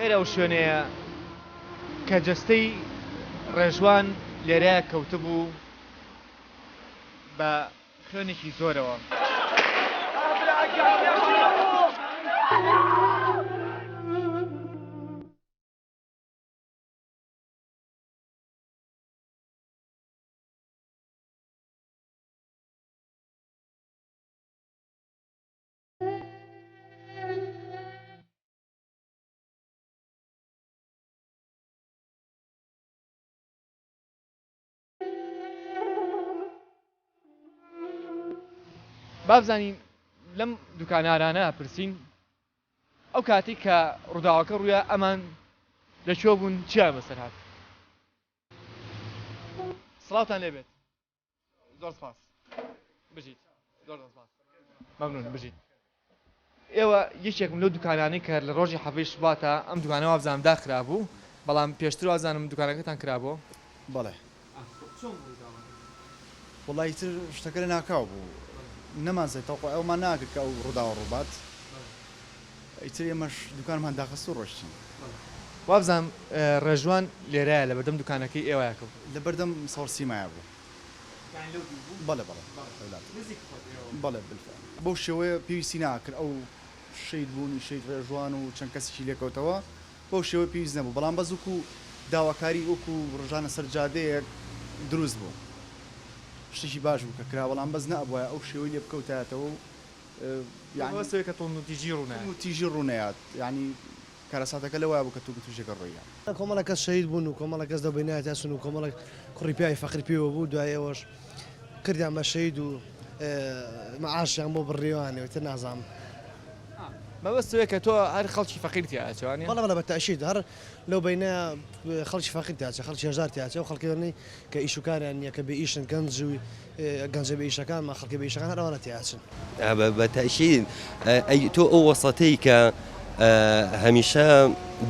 ئێرە ئەو شوێنەیە کە جەستەی ڕێژوان لێرەیە کەوتبوو بە خوێنێکی زۆرەوە. بابزانین لەم دوکانارانە پرسین ئەو کاتی کە ڕووداوەکە ڕوویە ئەمان لەکوێ بوون چیان بەسەر هات. سڵاوتان لێبێت. زۆر سپاس. بژیت. زۆر سپاس. مەمنون بژیت. ئێوە یەکێکم لەو دوکانانەی کە لە ڕۆژی هەفتەی شوباتە ئەم دوکانە وابزانم داخرا بوو، بەڵام پێشتر وازانم دوکانەکەتان کرابووە. بەڵێ. وڵی تر شتەکە لە ناکاو بوو. نەمانزای تەوقع ئەومان ناکرد کە ئەو ڕووداوە ڕووبات. ئیتر ئێمەش دوکانمان داخست و ڕۆشتین. وابزانم ڕێژوان لێرەیە لە بەردەم دوکانەکەی ئێوەیە کەوت. لە بەردەم ساڵ سیمایە بوو. بەڵێ بەڵێ. بەڵێ بالفعل. بەو شێوەیە پێویستی ناکرد ئەو شەید بوونی شەید ڕێژوان و چەند کەسێکی لێکەوتەوە بەو شێوەیە پێویست نەبوو، بەڵام بەس وەکو داواکاری وەکو ڕژانە سەرجادەیەک دروست بوو. شتێکی باش بوو کە کرا، بەڵام بەس نەبووە ئەو شێوەی لێ بکەوتایەتەوە یانوەسەوەی کە تۆ تیژی ڕوونەیات، یعنی کارەساتەکە لەوایە بوو کە تو تووشێکە ڕۆیە. کۆمەڵە کەس شەید بوون و کۆمەڵە کەس دەبینایەت یاسون و کۆمەڵک کوڕی پیاوی فەقیر پێوە بوو، دوای ئێوەش کردیان بە شەید و مەعاشیان بۆ بڕێوانێ تر نازانم. مەبەستەوەی کە تۆ هەر خەڵکی فەقیرتی هاتوانێ؟ بەڵێ بەتەشید هەر لەو بینە خەڵکی فەقیرتی هاتە، خەڵکی هەژارتی هاتە و خەڵکردنی کە ئیشوکاریان نییە کە بە ئیشن گەنجوی گەنجە بە ئیشەکان ما خەڵکی بە ئیشەکان هەرەوانەتی هاچن. بەتەشید تۆ ئەو وەسەتەی کە هەمیشە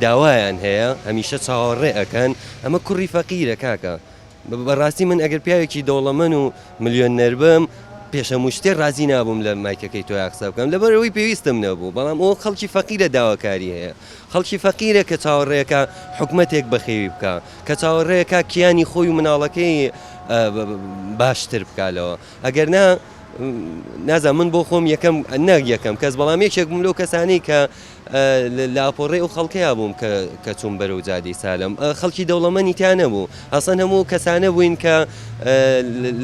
داوایان هەیە، هەمیشە چاوەڕێ ئەکەن، ئەمە کوڕی فەقیرە کاکە. بەڕاستی من ئەگەر پیاوێکی دەوڵەمەند و ملیۆنەر بم پێشەمو شتێ ڕازی نابووم لە مایکەکەی تۆ قسە بکەم، لەبەرەوەی پێویستم نەبوو، بەڵام ئەو خەڵکی فەقیرە داواکاری هەیە، خەڵکی فەقیرە کە چاوەڕێیەکە حکومەتێک بەخێوی بکە، کە چاوەڕێیەکە کیانی خۆی و مناڵەکەی باشتر بکالەوە. ئەگەر نازان من بۆ خۆم یەکەم کەس، بەڵام یەکێکم لەو کەسانی کە لاپۆڕێ ئەو خەڵکەیە بووم کە چوون بەرەو جادەی سالم. خەڵکی دەوڵەمەندی تیان نەبوو، ئەسڵەن هەموو کەسانە بووین کە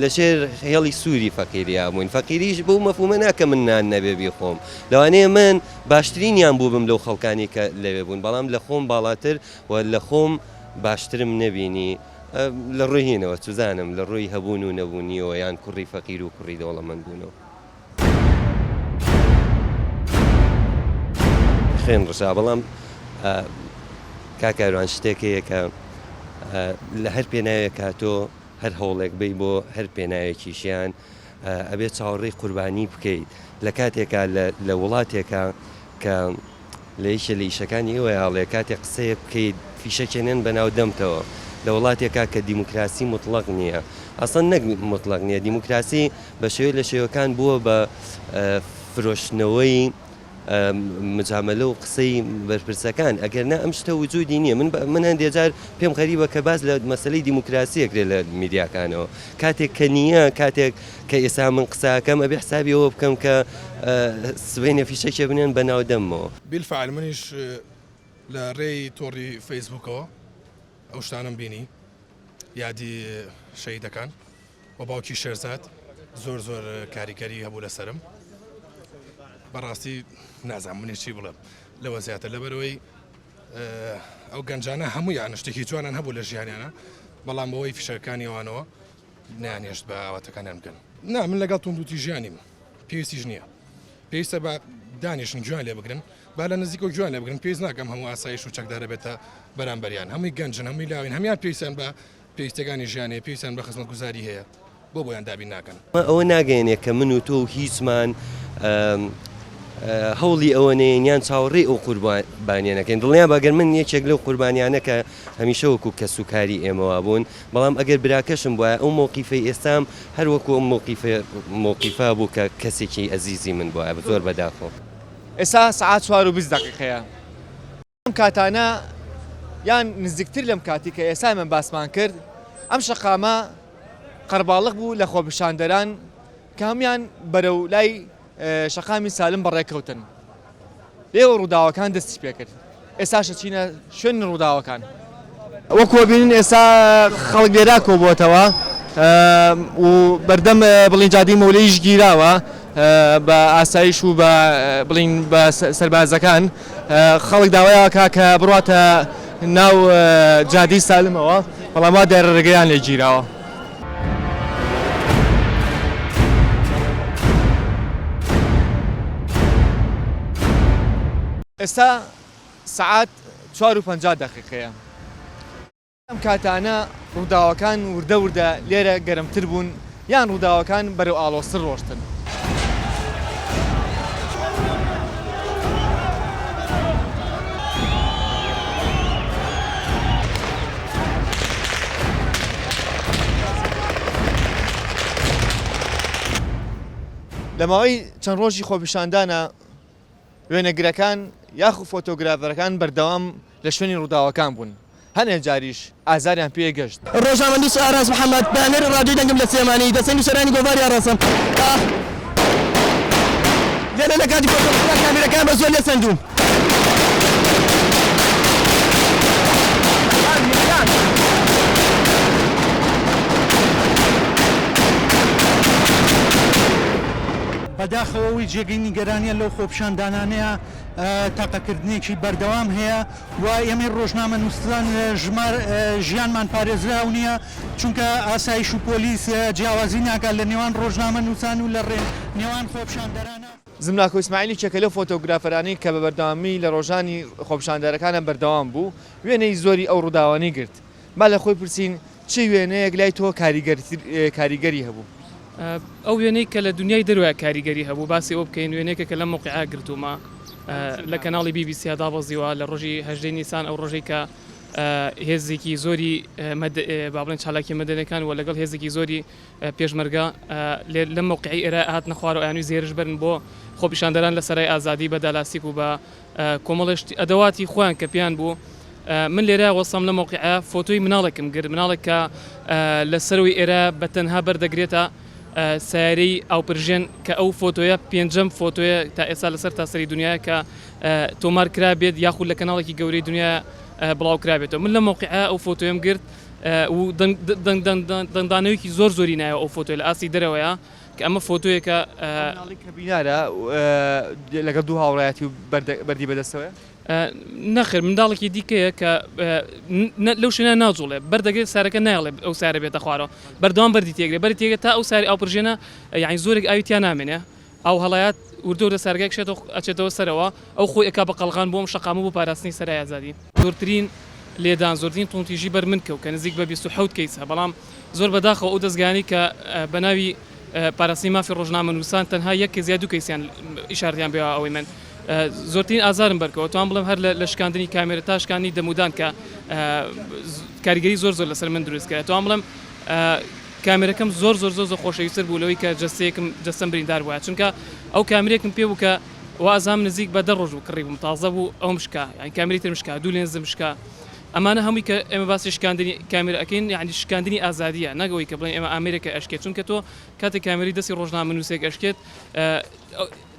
لەژێر هێڵی سووری فەقیریا بووین. فەقیریش بەو مەفهومە ناکە من نان نەبێ بیخۆم، لەوانەیە من باشترینیان بوو بم لەو خەڵکانی کە لەوێ بوون، بەڵام لە خۆم باڵاتر و لە خۆم باشترم نەبینی لە ڕووی هینەوە توزانم لە ڕووی هەبوون و نەبوونیەوە یان کوڕی فەقیر و کوڕی دەوڵەمەند بوونەوە. خێن ڕژا، بەڵام کاکاروان شتێکەیە کە لە هەر پێناوێک کاتۆ هەر هەوڵێک بی بۆ هەر پێناوێکیشیان ئەبێت چاوەڕێی قوربانی بکەیت لە کاتێکا لە وڵاتێکە کە لە یەکێ لە ئیشەکانی ئێوە هەڵێ کاتێک قسەیە بکەیت فیشەکێنێن بەناو دەمتەوە لە وڵاتێکا کە دیموکراسی مطلق نییە. ئەسڵەن نەک مطلق نییە، دیموکراسی بە شێوەی لە شێوەکان بووە بە فرۆشتنەوەی مجاملە و قسەی بەرپرسەکان. ئەگەر نە ئەم شتە وجودی نییە. من هەندێک جار پێم خەریبە کە باز لە مەسەلەی دیموکراسیەکرێت لە میدیاکانەوە، کاتێک کە نییە، کاتێک کە ئێستا من قساکەم ئەبێ حسابی ئەوە بکەم کە سبەینە فیشەکێ بنێن بەناو دەمەوە. بیلفعل منیش لە ڕێی تۆڕی فەیسبوکەوە ئەو شتانم بینی یادی شەیدەکان و باوکی شێرزاد زۆر کاریگەری هەبوو لەسرم. بەڕاستی نازانم منی چی بڵێم لەوە زیاتر، لەبەرەوەی ئەو گەنجانە هەموویان شتێکی جوانان هەبوو لە ژیانیانە، بەڵام بەوەی فیشەکانی ئەوانەوە نیانێشت بە ئاواتەکانیان بکەن. من لەگەڵ توندوتی ژیانیم پێویستیش نییە، پێویستە بە دانیشن جوان لێ بگرن، با لە نزیک و جوان لێ بگرن. پێویست ناکەم هەموو ئاسایش و چەکدارە بێتە بەرامبەریان، هەمووی گەنجن، هەمووی لاوین، هەمیان پێویستیان بە پێویستەکانی ژیانێ، پێویستیان بە خزمەتگوزاری هەیە، بۆیان دابین ناکەن. ئەوە ناگەێنێ کە من و تۆ و هیچمان هەوڵی ئەوەنەیەنیان چاوەڕێ ئەو قوربانیانەکەن. دڵنیان باگەر من یەکێک لەو قوربانیانە کە هەمیشە وەکو کەس و کاری ئێمەوە بوون، بەڵام ئەگەر براکەشم وایە ئەو مۆقیفەی ئێستام هەر وەکو ئەم مۆقیفە بوو کە کەسێکی ئەزیزی من بووە زۆر بەداخۆ. ئێستا سەعات 4:20 دقیقەیە. ئەم کاتانە یان نزیکتر لەم کاتی کە ئێستا من باسمان کرد ئەم شەقامە قەرباڵغ بوو لە خۆپیشاندەران کە هەمویان بەرەو لای شەقامی سالم بەڕێکەوتن لێوە ڕووداوەکان دەستی پێ کرد ئێستاشە چینە شوێن ڕووداوەکان وەکو بینین ئێستا خەڵک لێرا کۆبووەتەوە و بەردەم بڵینجادی مەولەیش گیراوە بە ئاسایش و بە بڵین بە سەربازەکان خەڵک داوایەوە کە بڕاتە ناو جادی سالمەوە بەڵام وا دەرەڕێگەیان لێ گیراوە. ئێستا سعات 4:50 دقیقەیە. ئەم کاتانە ڕووداوەکان وردە وردە لێرە گەرمتر بوون یان ڕووداوەکان بەرەو ئاڵۆسر ڕۆشتن. لە ماوەی چەند ڕۆژی خۆپیشاندانە وێنەگرەکان یاخو فۆتۆگرافەرەکان بەردەوام لە شوێنی ڕووداوەکان بوون. هەنێک جاریش ئازاریان پێ گەشت. ڕۆژنامەندی ئاراس محەممەد بانەر ڕادیۆی دەنگم لە سێمانی دەسەنگ سەرانی گۆڤاری ئاراسم لێرە لە کاتی فۆتۆگرافی کامێرەکان بە زۆر لێ سەندوم. بەداخەوەی جێگەی نیگەرانیە لەو خۆپیشاندانانەیە تاقەکردنێکی بەردەوام هەیە و ئێمە ڕۆژنامە نووسان ژمار ژیانمان پارێزراو نییە چونکە ئاسایش و پۆلیس جیاوازی ناکات لە نێوان ڕۆژنامە نووسان و لە نێوان خۆپیشاندەرانە. زملاکۆ ئیسماعیلی چێکە لەو فۆتۆگرافەرانی کە بە بەردەوامی لە ڕۆژانی خۆپیشاندەرەکانە بەردەوام بوو وێنەی زۆری ئەو ڕووداوانی گرت. با لە خۆی پرسین چی وێنەیەک لای تۆ کاریگەری هەبوو؟ ئەو وێنەی کە لە دنیای دەروای کاریگەری هەبوو باسی ئەو بکەین وێنێکە کە لە موقعا گرتومە لە کەناڵی BBC دابەزیوە لە ڕۆژی 18 نیسان ئەو ڕۆژەی کە هێزێکی زۆری بابڵێن چالاکی مەدەنەکان و لەگەڵ هێزێکی زۆری پێشمەرگە لە موقعی ئێرە هات نەخوار و ئەیانوی زێرش بن بۆ خۆپیشاندەران لە سەرای ئازادی بە دالاسیک و بە کۆمەڵشتی ئەدەواتی خۆیان کە پیان بوو. من لێرە وەسەم لە موقعە فۆتۆی مناڵێکم گرت مناڵێک کە لە سەروی ئێرە بە تەنها بەردەگرێتە سیارەی ئاوپرژێن کە ئەو فۆتۆیە پێنجەم فۆتۆیە تا ئێستا لەسەر تاسەری دنیاە کە تۆمار کرا بێت یاخود لە کەناڵێکی گەورەی دنیا بڵاو کرابێتەوە. من لە موقعە ئەو فۆتۆیم گرت و دەنگدانەوەیکی زۆر زۆری نایە ئەو فۆتۆی لە ئاسی دەرەوەیە کە ئەمە فۆتۆیەکە بینارە لەگەڵ دوو هاوڕایەتی و بەردی بەدەستەوەە؟ نەخێر منداڵێکی دیکەیە کە لەو شوێنە ناجوڵێ بەردەگرێت سارەکە ناڵێ ئەو سارە بێتە خوارەوە بەردەوام بەردی تێگرێت بەری تێگە تا ئەو ساری ئاوپرژێنە یعنی زۆرێک ئاویتیان نامێنێ ئەو هەڵایەت وردە لە سارگای ئەچێتەوە سەرەوە ئەو خۆی ئەکا بە قەڵغان بۆم شەقام بۆ پاراستنی سەرای ئازادی. زۆرترین لێدان زۆرترین تونتیژی بەر من کە نزیک بە 27 کەیسە بەڵام زۆر بەداخەوە ئەو دەستگانی کە بە ناوی پاراستنی مافی ڕۆژنامە نووسان تەنها یەک کەس یا دوو کەیسیان ئیشارەتیان بێەوە ئەوەی من زۆرترین ئازارم بەرکەوە توان بڵم هەر لە شکاندنی کامێرە تا شکانی دەمودان کە کاریگەری زۆر زۆر لەسەر من دروست کرد توان بڵم کامێرەکەم زۆر زۆر زۆر خۆشەویستتر بوو لەوەی کە جەستەیەکم جەستەم بریندار بووە چونکە ئەو کامێرێکم پێ بوو کە وازام نزیک بە 10 ڕۆژ و کڕی بووم تازە بوو ئەو مشکا یان کامێری تر مشکا دوو لێنز مشکا ئەمانە هەمووی کە ئێمە باسی شکاندنی کامێرە ئەکەین یعنی شکاندنی ئازادیە نەگەوەی کە بڵێن ئێمە ئەمریکا ئەشکێت چونکە تۆ کاتێک کامێری دەستی ڕۆژنامە نووسێک ئەشکێت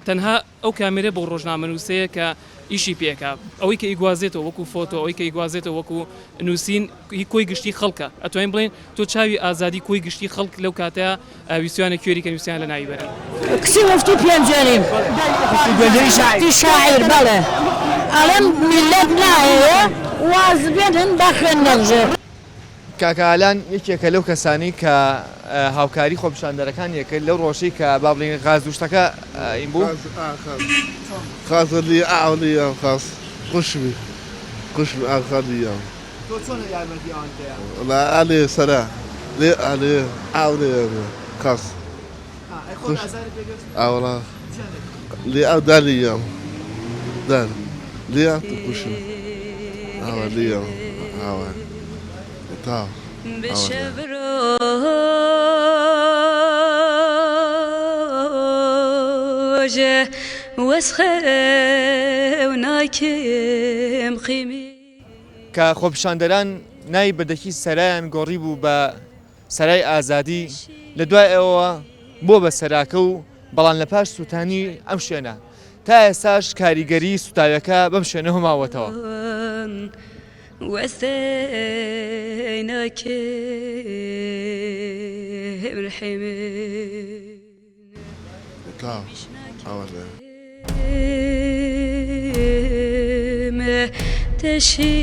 تەنها ئەو کامێرە بۆ ڕۆژنامە نووسەیە کە ئیشی پێکا ئەوەی کە ئیگوازێتەوە وەکو فۆتۆ ئەوەی کە ئیگوازێتەوە وەکو نووسین کۆی گشتی خەڵکە ئەتوانین بڵێن تۆ چاوی ئازادی کۆی گشتی خەڵک لەو کاتەیە ویسیوانە کوێری کە نووسیان لە ناوی بەرن کسی مفتی پێنجێنیم شاعر بەڵێ ئەڵێم میلەت نایە واز بێنن بە خوێندنەژێر کاکەلان یەکێکە لەو کەسانی کە هاوکاری خۆپیشاندەرەکان یەکرد لەو ڕۆژەی کە با بڵێن غازوشتەکە این بوو خاصة لي أعلى خاص قشبي أخلي تۆ چۆن یارمەتییان هەیە؟ لا علي سرا لي علي أعلى خاص والله لي أو دالي يوم دال لي أنت قشبي لي يوم تاو وسخه وناكم مقيمي کە خۆپیشاندەران نای بەدەکی سەرایان گۆڕی بوو بە سەرای ئازادی لە دوای ئەوە بۆ بە سەراکە و بەڵام لە پاش سووتانی ئەم شوێنە تا ئێساش کاریگەری سوتاوەکە بەم شوێنە هەماوەتەوە. وسيناك الحمين ما تشير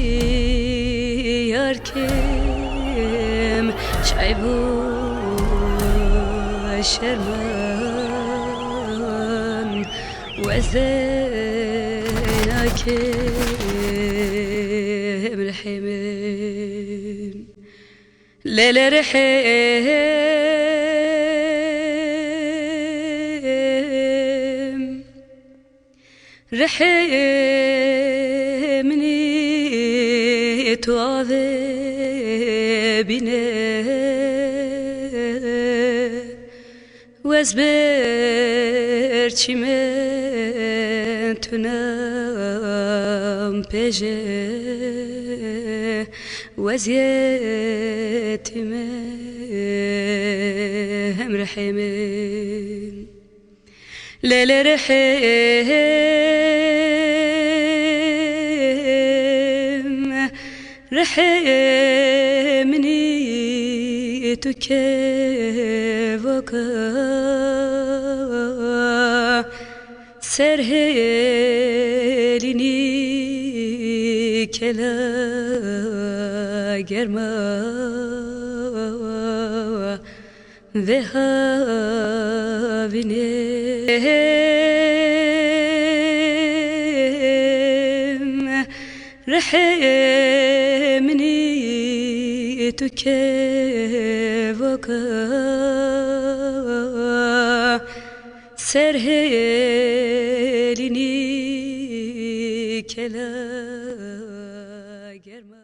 كم شعبو شرمان وزيناك الحمين ليلة رحمني تعذبني وازبر چمن تنام بجه وزيتم رحمن ليلة رحمني تكيفك سرهلني كلا جرما ذهبني رحمني تكيفك سرهلني كلا جرما